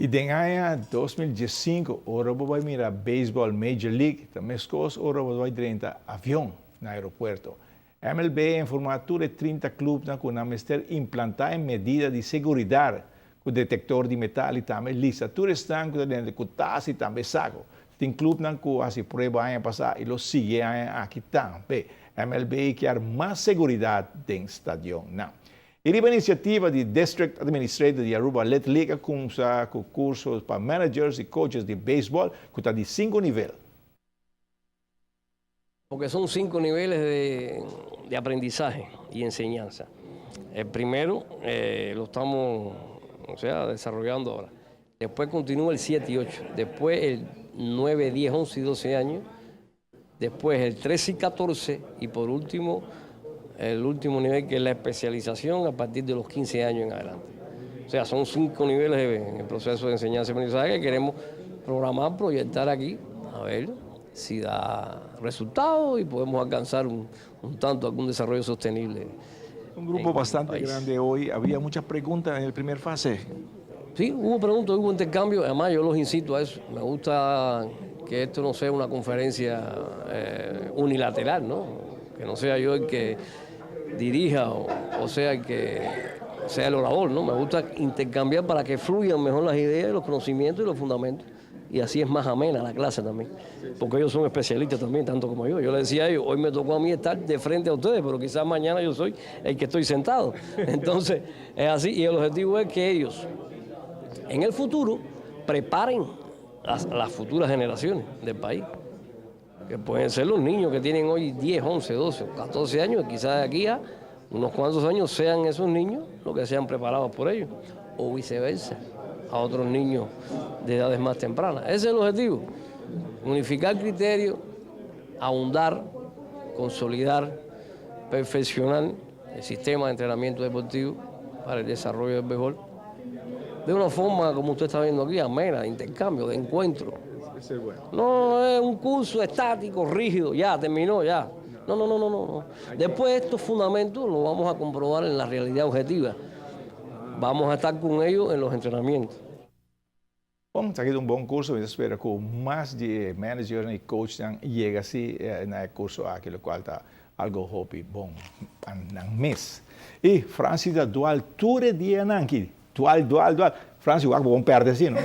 E dengannya 2015, ora vai mira baseball Major League, também scos ora vai direnta avião no aeroporto. MLB informatura 30 clubes na kuna mister implantar medida de segurança com detector de metal e também lista. Tudo está com dentro com taça e também saco. Tem clube na ku assim prova ano passado e lo sigue aqui também. MLB quer mais segurança dentro do estádio. Não. E a iniciativa do District Administrator de Aruba Little League começa com cursos para managers e coaches de béisbol que está de 5 níveis. Porque son 5 niveles de aprendizaje y enseñanza. El primero lo estamos desarrollando ahora. Después continúa el 7 y 8. Después el 9, 10, 11 y 12 años. Después el 13 y 14. Y por último, el último nivel que es la especialización a partir de los 15 años en adelante. O sea, son 5 niveles en el proceso de enseñanza y aprendizaje que queremos programar, proyectar aquí, a ver si da resultados y podemos alcanzar un tanto algún desarrollo sostenible. Un grupo bastante grande hoy. Había muchas preguntas en la primera fase. Sí, hubo preguntas, hubo intercambio. Además, yo los incito a eso. Me gusta que esto no sea una conferencia unilateral, ¿no? Que no sea yo el que dirija o sea el que sea el orador, ¿no? Me gusta intercambiar para que fluyan mejor las ideas, los conocimientos y los fundamentos. Y así es más amena la clase también, porque ellos son especialistas también, tanto como yo. Yo les decía a ellos, hoy me tocó a mí estar de frente a ustedes, pero quizás mañana yo soy el que estoy sentado. Entonces, es así, y el objetivo es que ellos, en el futuro, preparen a las futuras generaciones del país, que pueden ser los niños que tienen hoy 10, 11, 12, 14 años, quizás de aquí a unos cuantos años sean esos niños los que sean preparados por ellos, o viceversa, a otros niños de edades más tempranas. Ese es el objetivo, unificar criterios, ahondar, consolidar, perfeccionar el sistema de entrenamiento deportivo para el desarrollo del béisbol, de una forma, como usted está viendo aquí, amena, de intercambio, de encuentro. No es un curso estático, rígido, ya, terminó, ya. No. Después estos fundamentos los vamos a comprobar en la realidad objetiva. Vamos a estar con ellos en los entrenamientos. Bom, está aqui bom curso, eu espero que mais de manager e coach chegue assim no curso aqui, o qual está algo hobby bom no mês. E Francis da dual, tudo dia aqui, dual. Francis, eu vou perder assim, não?